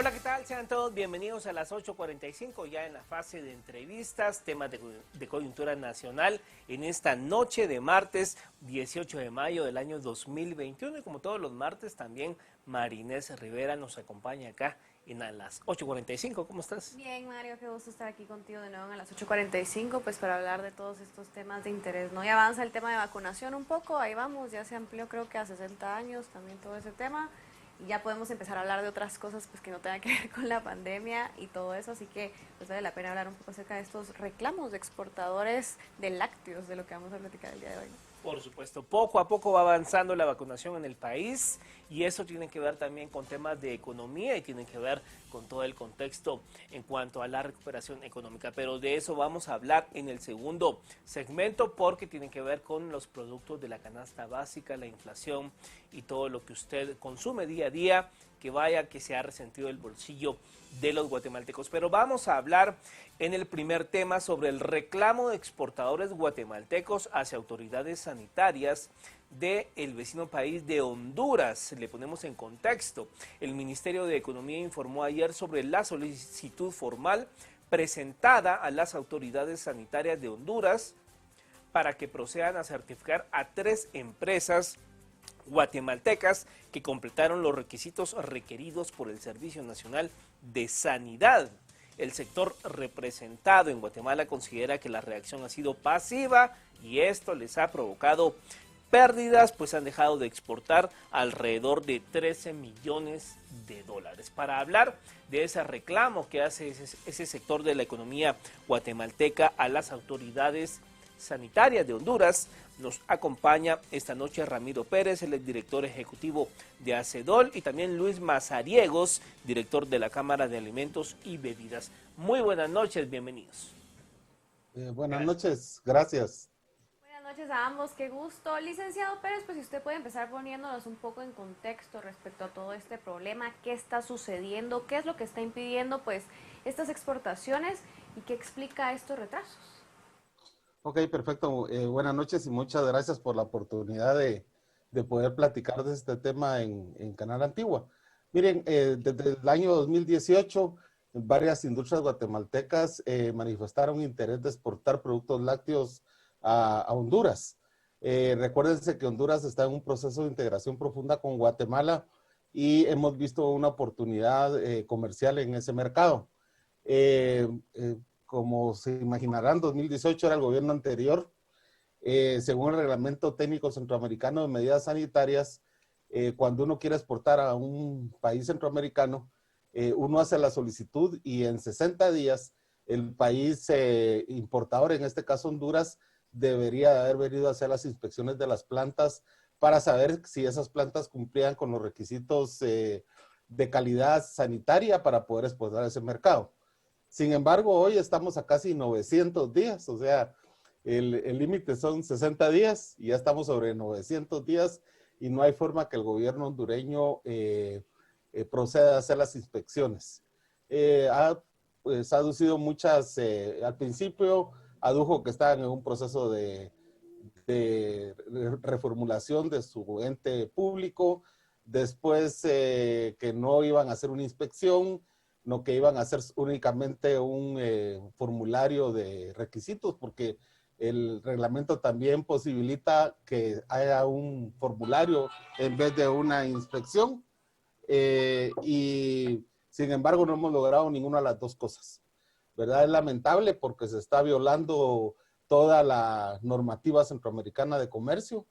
Hola, ¿qué tal? Sean todos bienvenidos a las 8:45, ya en la fase de entrevistas, temas de coyuntura nacional, en esta noche de martes 18 de mayo del año 2021. Y como todos los martes, también Marinés Rivera nos acompaña acá a las 8:45. ¿Cómo estás? Bien, Mario, qué gusto estar aquí contigo de nuevo a las 8:45, pues para hablar de todos estos temas de interés, ¿no? Ya avanza el tema de vacunación un poco, ahí vamos, ya se amplió creo que a 60 años también todo ese tema, y ya podemos empezar a hablar de otras cosas pues que no tengan que ver con la pandemia y todo eso, así que pues vale la pena hablar un poco acerca de estos reclamos de exportadores de lácteos, de lo que vamos a platicar el día de hoy. Por supuesto, poco a poco va avanzando la vacunación en el país y eso tiene que ver también con temas de economía y tiene que ver con todo el contexto en cuanto a la recuperación económica. Pero de eso vamos a hablar en el segundo segmento porque tiene que ver con los productos de la canasta básica, la inflación y todo lo que usted consume día a día, que se ha resentido el bolsillo de los guatemaltecos. Pero vamos a hablar en el primer tema sobre el reclamo de exportadores guatemaltecos hacia autoridades sanitarias del vecino país de Honduras. Le ponemos en contexto. El Ministerio de Economía informó ayer sobre la solicitud formal presentada a las autoridades sanitarias de Honduras para que procedan a certificar a 3 empresas guatemaltecas que completaron los requisitos requeridos por el Servicio Nacional de Sanidad. El sector representado en Guatemala considera que la reacción ha sido pasiva y esto les ha provocado pérdidas, pues han dejado de exportar alrededor de 13 millones de dólares. Para hablar de ese reclamo que hace ese sector de la economía guatemalteca a las autoridades sanitarias de Honduras, nos acompaña esta noche Ramiro Pérez, el director ejecutivo de ACEDOL, y también Luis Mazariegos, director de la Cámara de Alimentos y Bebidas. Muy buenas noches, bienvenidos. Buenas noches, gracias. Buenas noches a ambos, qué gusto. Licenciado Pérez, pues si usted puede empezar poniéndonos un poco en contexto respecto a todo este problema, qué está sucediendo, qué es lo que está impidiendo pues estas exportaciones y qué explica estos retrasos. Ok, perfecto. Buenas noches y muchas gracias por la oportunidad de poder platicar de este tema en Canal Antigua. Miren, desde el año 2018, varias industrias guatemaltecas manifestaron interés de exportar productos lácteos a Honduras. Recuérdense que Honduras está en un proceso de integración profunda con Guatemala y hemos visto una oportunidad comercial en ese mercado. Como se imaginarán, 2018 era el gobierno anterior. Según el reglamento técnico centroamericano de medidas sanitarias, cuando uno quiere exportar a un país centroamericano, uno hace la solicitud y en 60 días el país importador, en este caso Honduras, debería haber venido a hacer las inspecciones de las plantas para saber si esas plantas cumplían con los requisitos de calidad sanitaria para poder exportar a ese mercado. Sin embargo, hoy estamos a casi 900 días, o sea, el límite son 60 días y ya estamos sobre 900 días y no hay forma que el gobierno hondureño proceda a hacer las inspecciones. Pues, ha aducido muchas, al principio adujo que estaban en un proceso de reformulación de su ente público, después que no iban a hacer una inspección, no que iban a hacer únicamente un formulario de requisitos, porque el reglamento también posibilita que haya un formulario en vez de una inspección. Y sin embargo no hemos logrado ninguna de las dos cosas, ¿verdad? Es lamentable porque se está violando toda la normativa centroamericana de comercio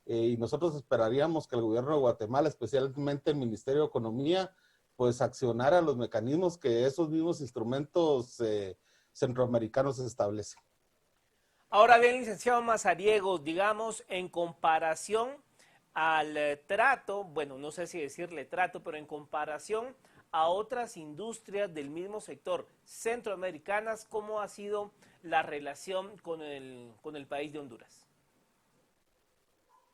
y nosotros esperaríamos que el gobierno de Guatemala, especialmente el Ministerio de Economía, pues accionara los mecanismos que esos mismos instrumentos centroamericanos establecen. Ahora bien, licenciado Mazariegos, digamos, en comparación al trato, bueno, no sé si decirle trato, pero en comparación a otras industrias del mismo sector centroamericanas, ¿cómo ha sido la relación con el país de Honduras?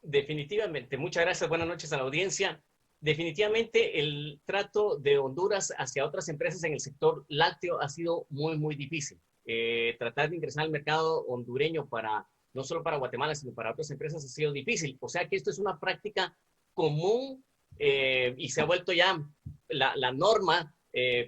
Definitivamente, muchas gracias, buenas noches a la audiencia. Definitivamente el trato de Honduras hacia otras empresas en el sector lácteo ha sido muy difícil. Tratar de ingresar al mercado hondureño no solo para Guatemala, sino para otras empresas ha sido difícil. O sea que esto es una práctica común y se ha vuelto ya la norma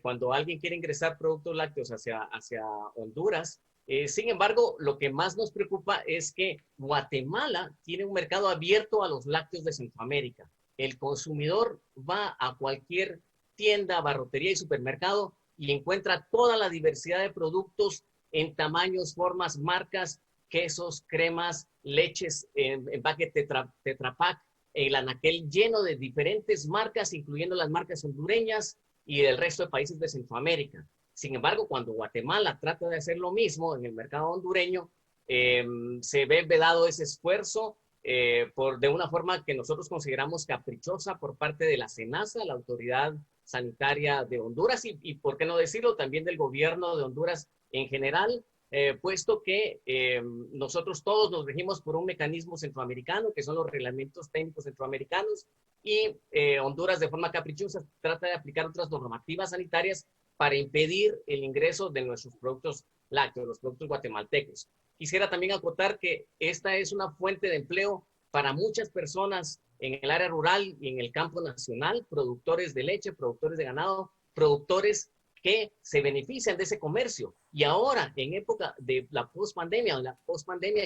cuando alguien quiere ingresar productos lácteos hacia Honduras. Sin embargo, lo que más nos preocupa es que Guatemala tiene un mercado abierto a los lácteos de Centroamérica. El consumidor va a cualquier tienda, barrotería y supermercado y encuentra toda la diversidad de productos en tamaños, formas, marcas, quesos, cremas, leches, empaque Tetra Pak, el anaquel lleno de diferentes marcas, incluyendo las marcas hondureñas y del resto de países de Centroamérica. Sin embargo, cuando Guatemala trata de hacer lo mismo en el mercado hondureño, se ve vedado ese esfuerzo de una forma que nosotros consideramos caprichosa por parte de la SENASA, la Autoridad Sanitaria de Honduras, y por qué no decirlo, también del gobierno de Honduras en general, puesto que nosotros todos nos regimos por un mecanismo centroamericano, que son los reglamentos técnicos centroamericanos, y Honduras de forma caprichosa trata de aplicar otras normativas sanitarias para impedir el ingreso de nuestros productos lácteos, los productos guatemaltecos. Quisiera también acotar que esta es una fuente de empleo para muchas personas en el área rural y en el campo nacional, productores de leche, productores de ganado, productores que se benefician de ese comercio. Y ahora, en época de la pospandemia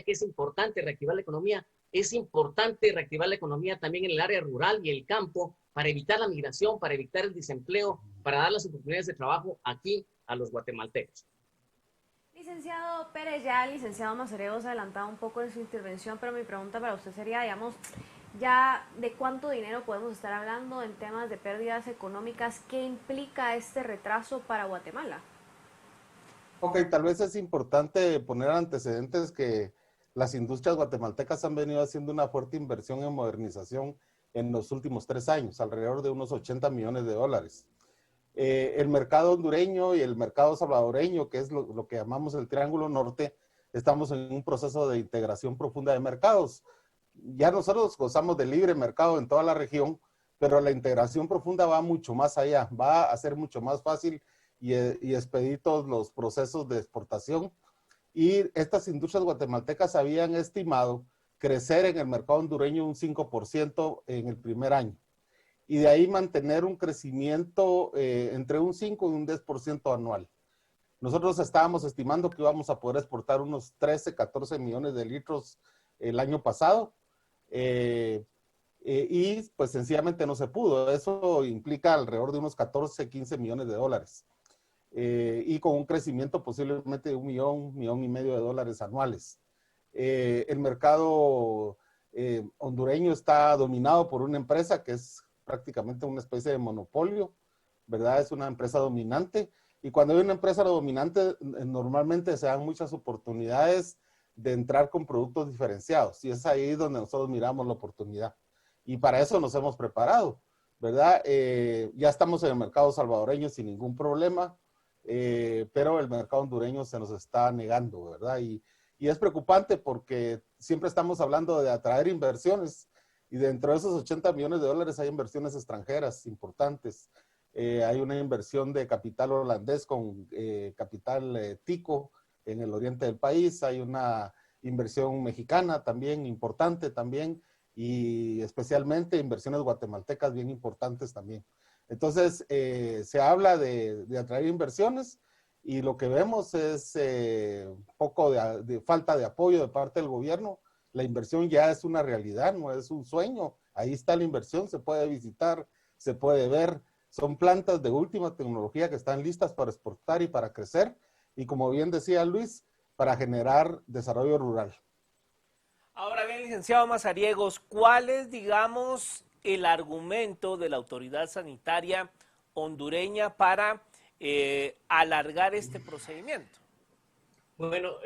que es importante reactivar la economía, es importante reactivar la economía también en el área rural y el campo para evitar la migración, para evitar el desempleo, para dar las oportunidades de trabajo aquí a los guatemaltecos. Licenciado Pérez, ya el licenciado Mazariegos se ha adelantado un poco en su intervención, pero mi pregunta para usted sería, digamos, ya de cuánto dinero podemos estar hablando en temas de pérdidas económicas, ¿qué implica este retraso para Guatemala? Ok, tal vez es importante poner antecedentes que las industrias guatemaltecas han venido haciendo una fuerte inversión en modernización en los últimos 3 años, alrededor de unos 80 millones de dólares. El mercado hondureño y el mercado salvadoreño, que es lo que llamamos el Triángulo Norte, estamos en un proceso de integración profunda de mercados. Ya nosotros gozamos de libre mercado en toda la región, pero la integración profunda va mucho más allá, va a ser mucho más fácil y expeditos los procesos de exportación. Y estas industrias guatemaltecas habían estimado crecer en el mercado hondureño un 5% en el primer año. Y de ahí mantener un crecimiento entre un 5 y un 10% anual. Nosotros estábamos estimando que íbamos a poder exportar unos 13, 14 millones de litros el año pasado, y pues sencillamente no se pudo. Eso implica alrededor de unos 14, 15 millones de dólares, y con un crecimiento posiblemente de un millón y medio de dólares anuales. El mercado hondureño está dominado por una empresa que es prácticamente una especie de monopolio, ¿verdad? Es una empresa dominante, y cuando hay una empresa dominante normalmente se dan muchas oportunidades de entrar con productos diferenciados, y es ahí donde nosotros miramos la oportunidad, y para eso nos hemos preparado, ¿verdad? Ya estamos en el mercado salvadoreño sin ningún problema, pero el mercado hondureño se nos está negando, ¿verdad? Y es preocupante porque siempre estamos hablando de atraer inversiones, y dentro de esos 80 millones de dólares hay inversiones extranjeras importantes. Hay una inversión de capital holandés con capital tico en el oriente del país. Hay una inversión mexicana también importante también, y especialmente inversiones guatemaltecas bien importantes también. Entonces, se habla de atraer inversiones, y lo que vemos es un poco de falta de apoyo de parte del gobierno. La inversión ya es una realidad, no es un sueño. Ahí está la inversión, se puede visitar, se puede ver. Son plantas de última tecnología que están listas para exportar y para crecer. Y como bien decía Luis, para generar desarrollo rural. Ahora bien, licenciado Mazariegos, ¿cuál es, digamos, el argumento de la autoridad sanitaria hondureña para alargar este procedimiento? Bueno,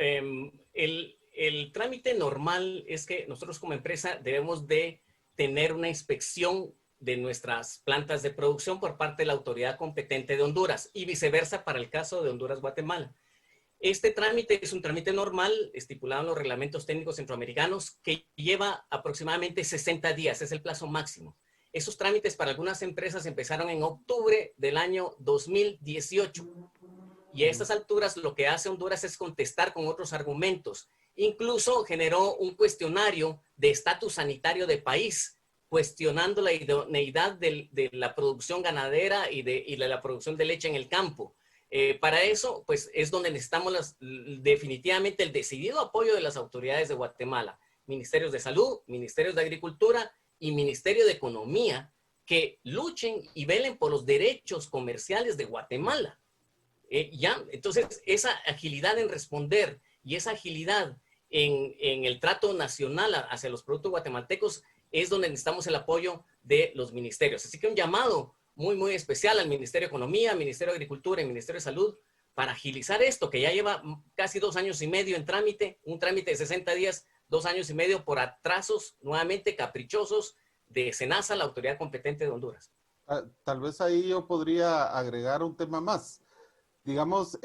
el trámite normal es que nosotros como empresa debemos de tener una inspección de nuestras plantas de producción por parte de la autoridad competente de Honduras, y viceversa para el caso de Honduras-Guatemala. Este trámite es un trámite normal estipulado en los reglamentos técnicos centroamericanos que lleva aproximadamente 60 días, es el plazo máximo. Esos trámites para algunas empresas empezaron en octubre del año 2018. Y a estas alturas lo que hace Honduras es contestar con otros argumentos. Incluso generó un cuestionario de estatus sanitario de país cuestionando la idoneidad de la producción ganadera y de la producción de leche en el campo. Para eso, pues es donde necesitamos definitivamente el decidido apoyo de las autoridades de Guatemala, Ministerios de Salud, Ministerios de Agricultura y Ministerio de Economía, que luchen y velen por los derechos comerciales de Guatemala. Entonces, esa agilidad en responder y esa agilidad en el trato nacional hacia los productos guatemaltecos es donde necesitamos el apoyo de los ministerios. Así que un llamado muy, muy especial al Ministerio de Economía, Ministerio de Agricultura y Ministerio de Salud para agilizar esto, que ya lleva casi 2 años y medio en trámite, un trámite de 60 días, 2 años y medio por atrasos nuevamente caprichosos de SENASA, la autoridad competente de Honduras. Tal vez ahí yo podría agregar un tema más. Digamos,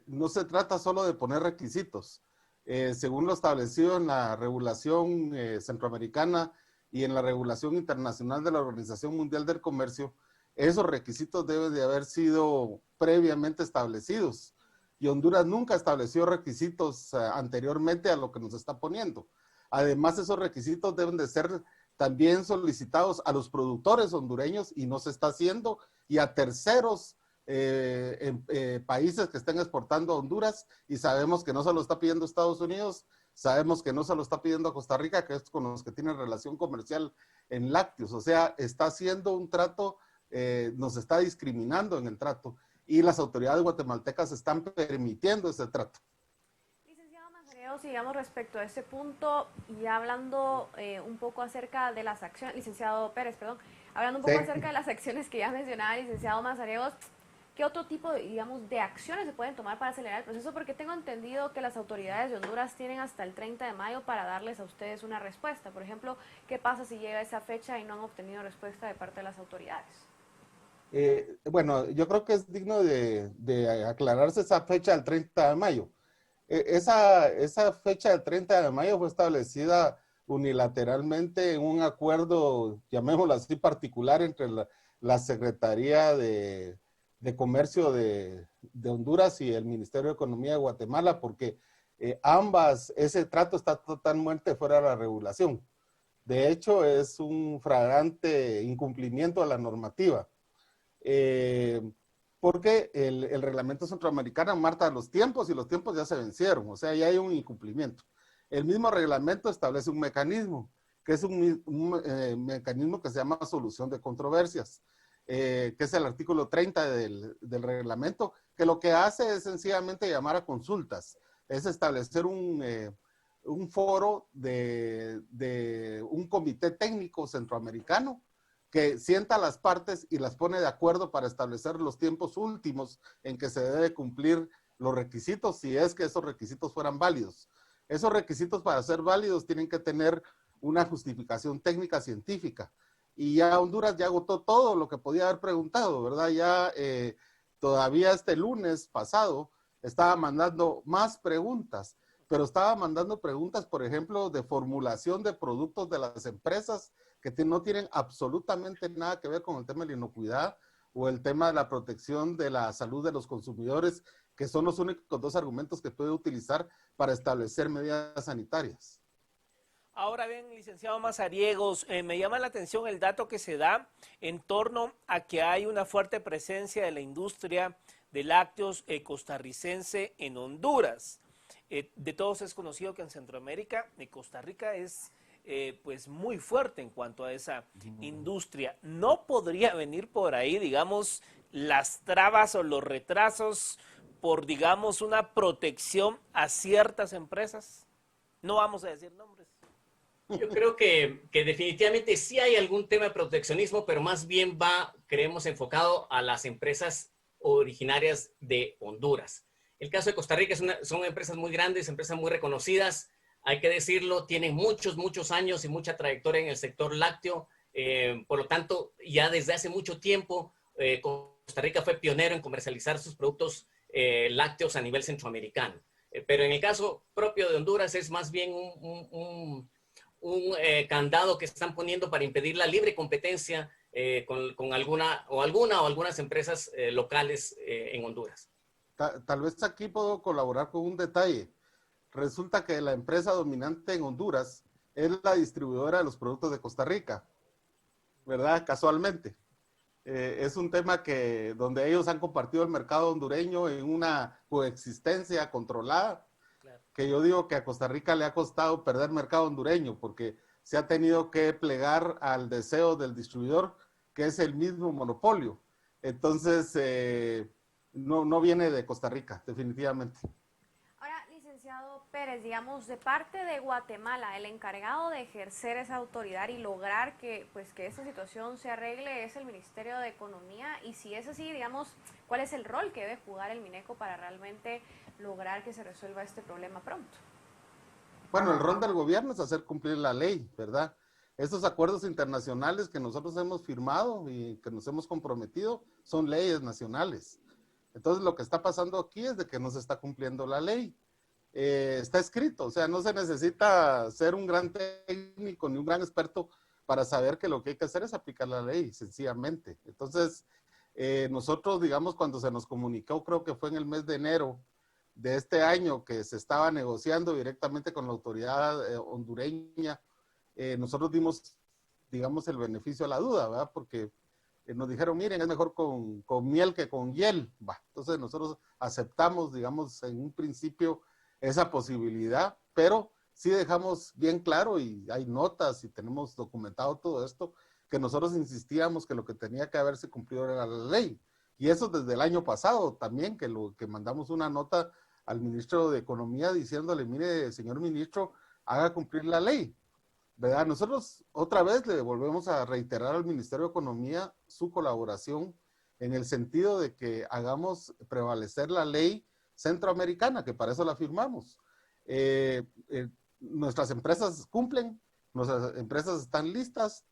no se trata solo de poner requisitos. Según lo establecido en la regulación centroamericana y en la regulación internacional de la Organización Mundial del Comercio, esos requisitos deben de haber sido previamente establecidos. Y Honduras nunca estableció requisitos anteriormente a lo que nos está poniendo. Además, esos requisitos deben de ser también solicitados a los productores hondureños y no se está haciendo, y a terceros países que estén exportando a Honduras, y sabemos que no se lo está pidiendo Estados Unidos, sabemos que no se lo está pidiendo a Costa Rica, que es con los que tienen relación comercial en lácteos. O sea, está haciendo un trato, nos está discriminando en el trato, y las autoridades guatemaltecas están permitiendo ese trato. Licenciado Mazariegos, sigamos respecto a este punto y hablando un poco acerca de las acciones, licenciado Pérez, perdón, hablando un poco acerca de las acciones que ya mencionaba el licenciado Mazariegos, ¿qué otro tipo, digamos, de acciones se pueden tomar para acelerar el proceso? Porque tengo entendido que las autoridades de Honduras tienen hasta el 30 de mayo para darles a ustedes una respuesta. Por ejemplo, ¿qué pasa si llega esa fecha y no han obtenido respuesta de parte de las autoridades? Bueno, yo creo que es digno de aclararse esa fecha del 30 de mayo. Esa fecha del 30 de mayo fue establecida unilateralmente en un acuerdo, llamémoslo así, particular entre la Secretaría de Comercio de Honduras y el Ministerio de Economía de Guatemala, porque ese trato está totalmente fuera de la regulación. De hecho, es un flagrante incumplimiento a la normativa. Porque el reglamento centroamericano marca los tiempos y los tiempos ya se vencieron, o sea, ya hay un incumplimiento. El mismo reglamento establece un mecanismo, que es un mecanismo que se llama solución de controversias, que es el artículo 30 del reglamento, que lo que hace es sencillamente llamar a consultas, es establecer un foro de un comité técnico centroamericano que sienta a las partes y las pone de acuerdo para establecer los tiempos últimos en que se debe cumplir los requisitos, si es que esos requisitos fueran válidos. Esos requisitos, para ser válidos, tienen que tener una justificación técnica científica. Y ya Honduras ya agotó todo lo que podía haber preguntado, ¿verdad? Ya todavía este lunes pasado estaba mandando más preguntas, pero estaba mandando preguntas, por ejemplo, de formulación de productos de las empresas que no tienen absolutamente nada que ver con el tema de la inocuidad o el tema de la protección de la salud de los consumidores, que son los únicos 2 argumentos que puede utilizar para establecer medidas sanitarias. Ahora bien, licenciado Mazariegos, me llama la atención el dato que se da en torno a que hay una fuerte presencia de la industria de lácteos costarricense en Honduras. De todos es conocido que en Centroamérica, Costa Rica es pues muy fuerte en cuanto a esa industria. ¿No podría venir por ahí, digamos, las trabas o los retrasos por, digamos, una protección a ciertas empresas? No vamos a decir nombres. Yo creo que definitivamente sí hay algún tema de proteccionismo, pero más bien creemos, enfocado a las empresas originarias de Honduras. El caso de Costa Rica son empresas muy grandes, empresas muy reconocidas, hay que decirlo, tienen muchos años y mucha trayectoria en el sector lácteo. Por lo tanto, ya desde hace mucho tiempo, Costa Rica fue pionero en comercializar sus productos lácteos a nivel centroamericano. Pero en el caso propio de Honduras es más bien un candado que están poniendo para impedir la libre competencia con algunas empresas locales en Honduras. Tal vez aquí puedo colaborar con un detalle. Resulta que la empresa dominante en Honduras es la distribuidora de los productos de Costa Rica. ¿verdad? Casualmente. Es un tema donde ellos han compartido el mercado hondureño en una coexistencia controlada, claro, que yo digo que a Costa Rica le ha costado perder mercado hondureño, porque se ha tenido que plegar al deseo del distribuidor, que es el mismo monopolio. Entonces, no viene de Costa Rica, definitivamente. Ahora, licenciado Pérez, digamos, de parte de Guatemala, el encargado de ejercer esa autoridad y lograr que esta situación se arregle es el Ministerio de Economía, y si es así, digamos, ¿cuál es el rol que debe jugar el Mineco para realmente lograr que se resuelva este problema pronto? Bueno, el rol del gobierno es hacer cumplir la ley, ¿verdad? Estos acuerdos internacionales que nosotros hemos firmado y que nos hemos comprometido son leyes nacionales. Entonces, lo que está pasando aquí es de que no se está cumpliendo la ley. Está escrito, o sea, no se necesita ser un gran técnico ni un gran experto para saber que lo que hay que hacer es aplicar la ley, sencillamente. Entonces, nosotros, digamos, cuando se nos comunicó, creo que fue en el mes de enero de este año, que se estaba negociando directamente con la autoridad hondureña, nosotros dimos, digamos, el beneficio a la duda, ¿verdad? Porque nos dijeron, miren, es mejor con miel que con hiel. Bah, entonces nosotros aceptamos, digamos, en un principio esa posibilidad, pero sí dejamos bien claro, y hay notas y tenemos documentado todo esto, que nosotros insistíamos que lo que tenía que haberse cumplido era la ley. Y eso desde el año pasado también, que mandamos una nota al ministro de Economía diciéndole, mire, señor ministro, haga cumplir la ley, ¿verdad? Nosotros otra vez le volvemos a reiterar al Ministerio de Economía su colaboración en el sentido de que hagamos prevalecer la ley centroamericana, que para eso la firmamos. Nuestras empresas cumplen, nuestras empresas están listas.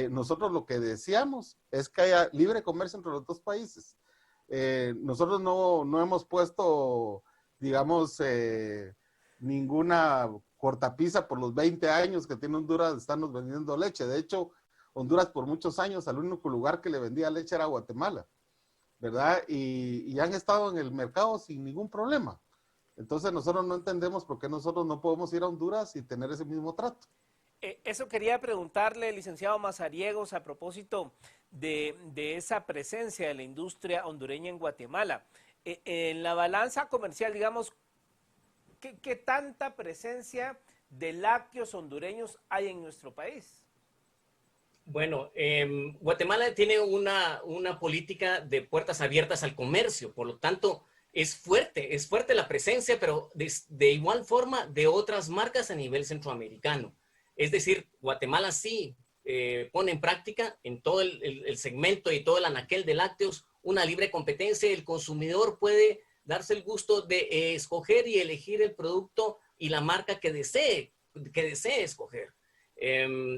Nosotros lo que deseamos es que haya libre comercio entre los dos países. Nosotros no hemos puesto, digamos, ninguna cortapisa por los 20 años que tiene Honduras de estarnos vendiendo leche. De hecho, Honduras por muchos años, al único lugar que le vendía leche era Guatemala, ¿verdad? Y han estado en el mercado sin ningún problema. Entonces nosotros no entendemos por qué nosotros no podemos ir a Honduras y tener ese mismo trato. Eso quería preguntarle, licenciado Mazariegos, a propósito de esa presencia de la industria hondureña en Guatemala. En la balanza comercial, digamos, ¿qué tanta presencia de lácteos hondureños hay en nuestro país? Bueno, Guatemala tiene una política de puertas abiertas al comercio, por lo tanto, es fuerte la presencia, pero de igual forma de otras marcas a nivel centroamericano. Es decir, Guatemala sí pone en práctica en todo el segmento y todo el anaquel de lácteos una libre competencia. El consumidor puede darse el gusto de escoger y elegir el producto y la marca que desee escoger.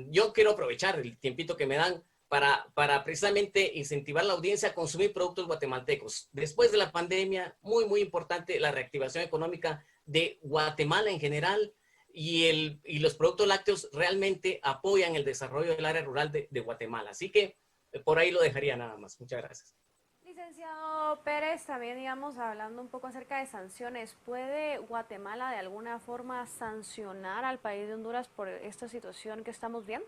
Yo quiero aprovechar el tiempito que me dan para precisamente incentivar a la audiencia a consumir productos guatemaltecos. Después de la pandemia, muy importante la reactivación económica de Guatemala en general, y los productos lácteos realmente apoyan el desarrollo del área rural de Guatemala. Así que por ahí lo dejaría nada más. Muchas gracias. Licenciado Pérez, también, digamos, hablando un poco acerca de sanciones, ¿puede Guatemala de alguna forma sancionar al país de Honduras por esta situación que estamos viendo?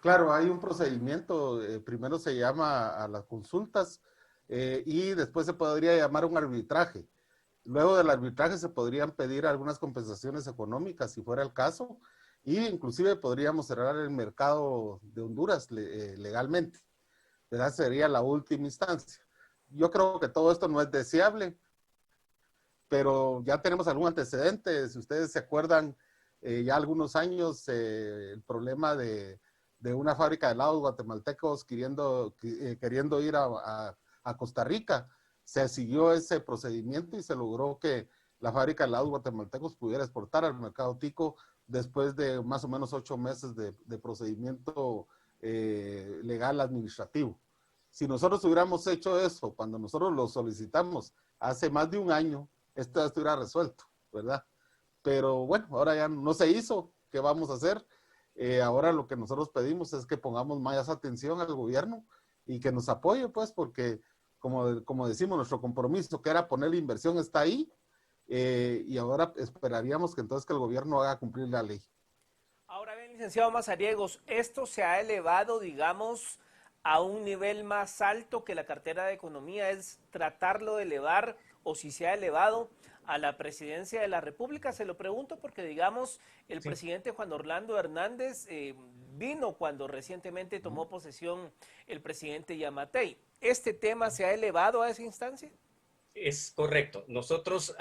Claro, hay un procedimiento, primero se llama a las consultas y después se podría llamar un arbitraje. Luego del arbitraje se podrían pedir algunas compensaciones económicas si fuera el caso, y inclusive podríamos cerrar el mercado de Honduras legalmente, ¿verdad? Sería la última instancia. Yo creo que todo esto no es deseable, pero ya tenemos algún antecedente. Si ustedes se acuerdan, ya algunos años, el problema de una fábrica de helados guatemaltecos queriendo ir a Costa Rica, se siguió ese procedimiento y se logró que la fábrica de helados guatemaltecos pudiera exportar al mercado tico después de más o menos 8 meses de procedimiento legal administrativo. Si nosotros hubiéramos hecho eso cuando nosotros lo solicitamos hace más de un año, esto ya estuviera resuelto, ¿verdad? Pero bueno, ahora ya no se hizo. ¿Qué vamos a hacer? Ahora lo que nosotros pedimos es que pongamos más atención al gobierno y que nos apoye, pues, porque como decimos, nuestro compromiso, que era poner la inversión, está ahí, y ahora esperaríamos que entonces que el gobierno haga cumplir la ley. Ahora bien, Licenciado Mazariegos, esto se ha elevado, digamos, a un nivel más alto que la cartera de Economía, es tratarlo de elevar, o si se ha elevado a la presidencia de la República. Se lo pregunto porque, digamos, el presidente Juan Orlando Hernández vino cuando recientemente tomó posesión el presidente Yamatei. ¿Este tema se ha elevado a esa instancia? Es correcto. Nosotros,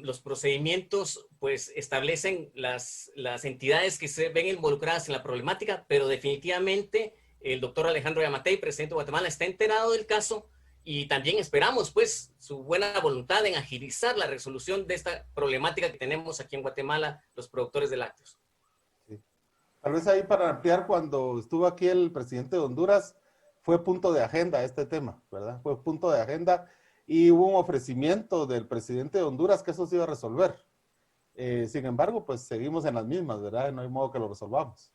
los procedimientos, pues, establecen las entidades que se ven involucradas en la problemática, pero definitivamente el doctor Alejandro Yamatei, presidente de Guatemala, está enterado del caso y también esperamos, pues, su buena voluntad en agilizar la resolución de esta problemática que tenemos aquí en Guatemala, los productores de lácteos. Sí. Tal vez ahí para ampliar, cuando estuvo aquí el presidente de Honduras, fue punto de agenda este tema, ¿verdad? Fue punto de agenda. Y hubo un ofrecimiento del presidente de Honduras que eso se iba a resolver. Sin embargo, pues seguimos en las mismas, ¿verdad? No hay modo que lo resolvamos.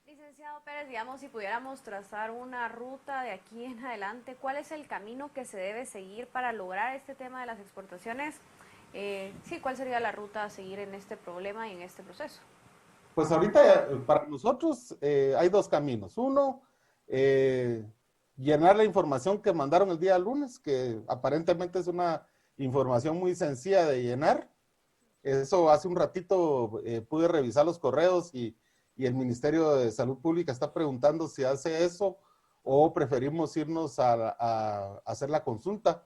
Licenciado Pérez, digamos, si pudiéramos trazar una ruta de aquí en adelante, ¿cuál es el camino que se debe seguir para lograr este tema de las exportaciones? Sí, ¿cuál sería la ruta a seguir en este problema y en este proceso? Pues ahorita para nosotros hay dos caminos. Uno, llenar la información que mandaron el día lunes, que aparentemente es una información muy sencilla de llenar. Eso hace un ratito pude revisar los correos y el Ministerio de Salud Pública está preguntando si hace eso o preferimos irnos a hacer la consulta,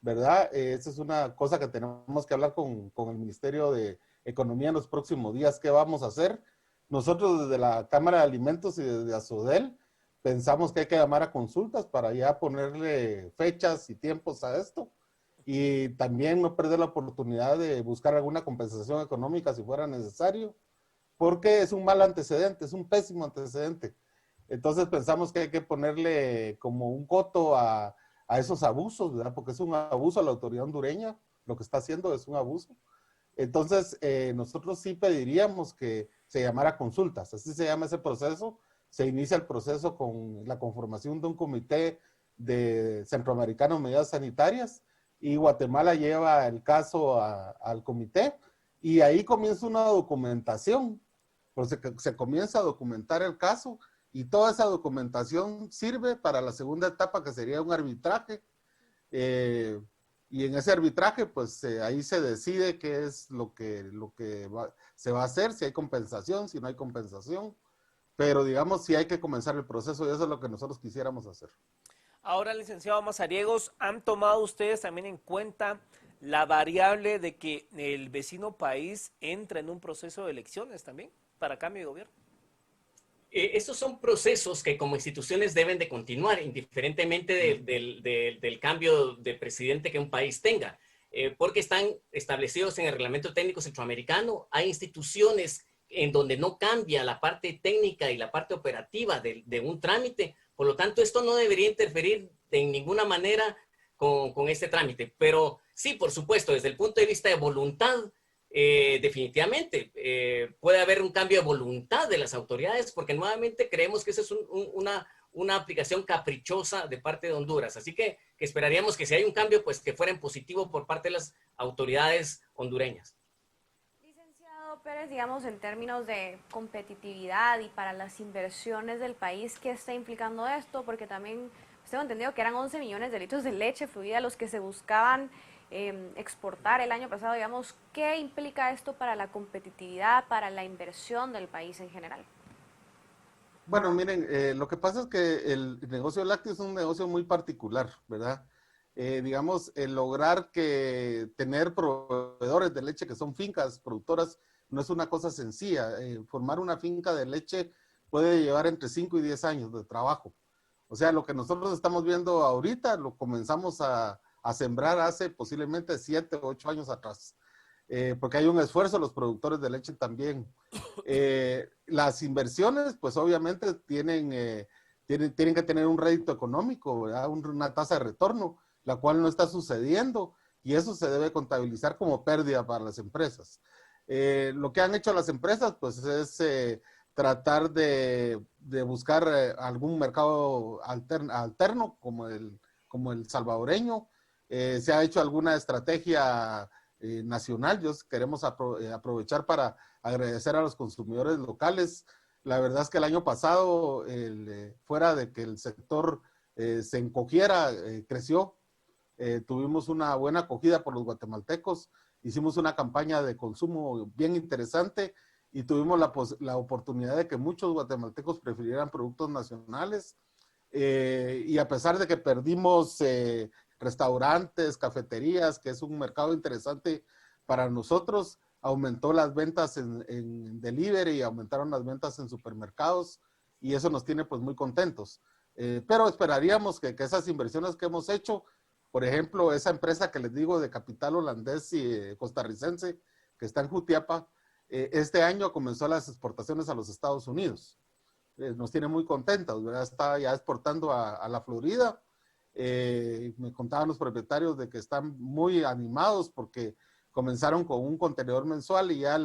¿verdad? Esa es una cosa que tenemos que hablar con el Ministerio de Economía en los próximos días. ¿Qué vamos a hacer? Nosotros desde la Cámara de Alimentos y desde ASODEL pensamos que hay que llamar a consultas para ya ponerle fechas y tiempos a esto y también no perder la oportunidad de buscar alguna compensación económica si fuera necesario, porque es un mal antecedente, es un pésimo antecedente. Entonces pensamos que hay que ponerle como un coto a esos abusos, ¿verdad? Porque es un abuso a la autoridad hondureña, lo que está haciendo es un abuso. Entonces nosotros sí pediríamos que se llamara consultas, así se llama ese proceso. Se inicia el proceso con la conformación de un comité de centroamericano de medidas sanitarias y Guatemala lleva el caso al comité y ahí comienza una documentación, pues se comienza a documentar el caso y toda esa documentación sirve para la segunda etapa que sería un arbitraje y en ese arbitraje pues ahí se decide qué es lo que se va a hacer, si hay compensación, si no hay compensación. Pero digamos, sí hay que comenzar el proceso y eso es lo que nosotros quisiéramos hacer. Ahora, licenciado Mazariegos, ¿han tomado ustedes también en cuenta la variable de que el vecino país entre en un proceso de elecciones también para cambio de gobierno? Estos son procesos que como instituciones deben de continuar, indiferentemente del cambio de presidente que un país tenga, porque están establecidos en el Reglamento Técnico Centroamericano. Hay instituciones en donde no cambia la parte técnica y la parte operativa de un trámite. Por lo tanto, esto no debería interferir en ninguna manera con este trámite. Pero sí, por supuesto, desde el punto de vista de voluntad, definitivamente puede haber un cambio de voluntad de las autoridades, porque nuevamente creemos que esa es una aplicación caprichosa de parte de Honduras. Así que esperaríamos que si hay un cambio, pues que fuera en positivo por parte de las autoridades hondureñas. Pérez, digamos, en términos de competitividad y para las inversiones del país, ¿qué está implicando esto? Porque también tengo entendido que eran 11 millones de litros de leche fluida los que se buscaban exportar el año pasado. Digamos, ¿qué implica esto para la competitividad, para la inversión del país en general? Bueno, miren, lo que pasa es que el negocio lácteo es un negocio muy particular, ¿verdad? Digamos, el lograr tener proveedores de leche que son fincas productoras no es una cosa sencilla. Formar una finca de leche puede llevar entre 5 y 10 años de trabajo. O sea, lo que nosotros estamos viendo ahorita lo comenzamos a sembrar hace posiblemente 7 o 8 años atrás. Porque hay un esfuerzo, los productores de leche también. Las inversiones, pues obviamente tienen que tener un rédito económico, ¿verdad? Una tasa de retorno, la cual no está sucediendo y eso se debe contabilizar como pérdida para las empresas. Lo que han hecho las empresas, pues es tratar de buscar algún mercado alterno como el salvadoreño. Se ha hecho alguna estrategia nacional. Queremos aprovechar para agradecer a los consumidores locales La verdad es que el año pasado, fuera de que el sector se encogiera, creció. Tuvimos una buena acogida por los guatemaltecos, hicimos una campaña de consumo bien interesante y tuvimos la oportunidad de que muchos guatemaltecos prefirieran productos nacionales. Y a pesar de que perdimos restaurantes, cafeterías, que es un mercado interesante para nosotros, aumentó las ventas en delivery y aumentaron las ventas en supermercados y eso nos tiene pues muy contentos. Pero esperaríamos que esas inversiones que hemos hecho, por ejemplo, esa empresa que les digo de capital holandés y costarricense que está en Jutiapa, este año comenzó las exportaciones a los Estados Unidos. Nos tiene muy contentos, ¿verdad? Está ya exportando a la Florida. Me contaban los propietarios de que están muy animados porque comenzaron con un contenedor mensual y ya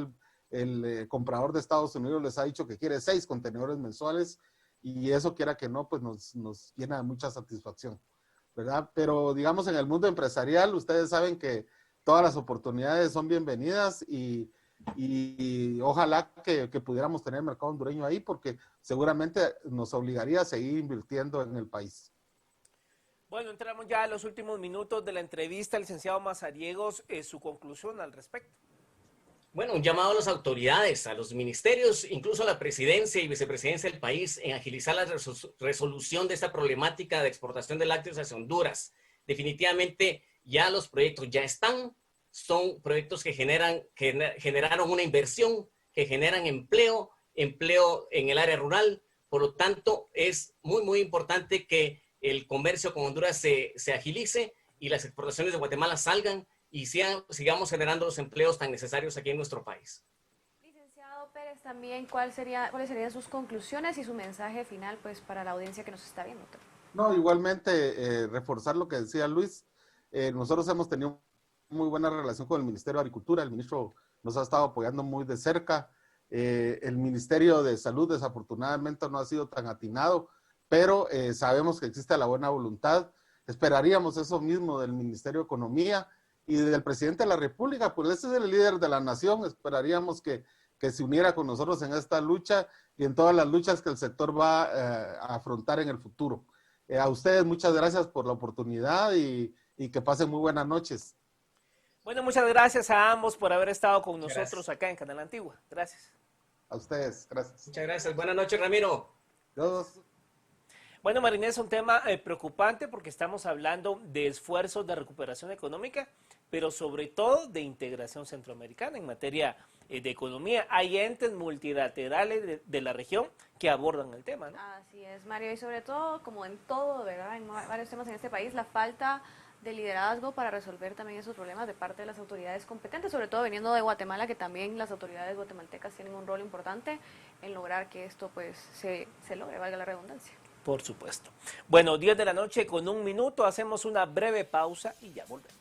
el comprador de Estados Unidos les ha dicho que quiere 6 contenedores mensuales y eso, quiera que no, pues nos llena de mucha satisfacción, ¿verdad? Pero digamos, en el mundo empresarial, ustedes saben que todas las oportunidades son bienvenidas y ojalá que pudiéramos tener el mercado hondureño ahí, porque seguramente nos obligaría a seguir invirtiendo en el país. Bueno, entramos ya a los últimos minutos de la entrevista, licenciado Mazariegos, su conclusión al respecto. Bueno, un llamado a las autoridades, a los ministerios, incluso a la presidencia y vicepresidencia del país en agilizar la resolución de esta problemática de exportación de lácteos hacia Honduras. Definitivamente ya los proyectos ya están, son proyectos que generaron una inversión, que generan empleo en el área rural. Por lo tanto, es muy, muy importante que el comercio con Honduras se agilice y las exportaciones de Guatemala salgan y sigamos generando los empleos tan necesarios aquí en nuestro país. Licenciado Pérez, también, ¿cuáles serían sus conclusiones y su mensaje final pues, para la audiencia que nos está viendo? No, igualmente, reforzar lo que decía Luis. Nosotros hemos tenido muy buena relación con el Ministerio de Agricultura, el ministro nos ha estado apoyando muy de cerca. El Ministerio de Salud desafortunadamente no ha sido tan atinado, pero sabemos que existe la buena voluntad. Esperaríamos eso mismo del Ministerio de Economía y del presidente de la República, pues ese es el líder de la nación. Esperaríamos que se uniera con nosotros en esta lucha y en todas las luchas que el sector va a afrontar en el futuro. A ustedes muchas gracias por la oportunidad y que pasen muy buenas noches. Bueno, muchas gracias a ambos por haber estado con nosotros acá en Canal Antigua. Gracias. A ustedes, gracias. Muchas gracias. Buenas noches, Ramiro. Todos. Bueno, Marinés, es un tema preocupante porque estamos hablando de esfuerzos de recuperación económica, pero sobre todo de integración centroamericana en materia de economía. Hay entes multilaterales de la región que abordan el tema, ¿no? Así es, Mario, y sobre todo, como en todo, ¿verdad? En varios temas en este país, la falta de liderazgo para resolver también esos problemas de parte de las autoridades competentes, sobre todo viniendo de Guatemala, que también las autoridades guatemaltecas tienen un rol importante en lograr que esto pues se logre, valga la redundancia. Por supuesto. Bueno, 10 de la noche con 1 minuto, hacemos una breve pausa y ya volvemos.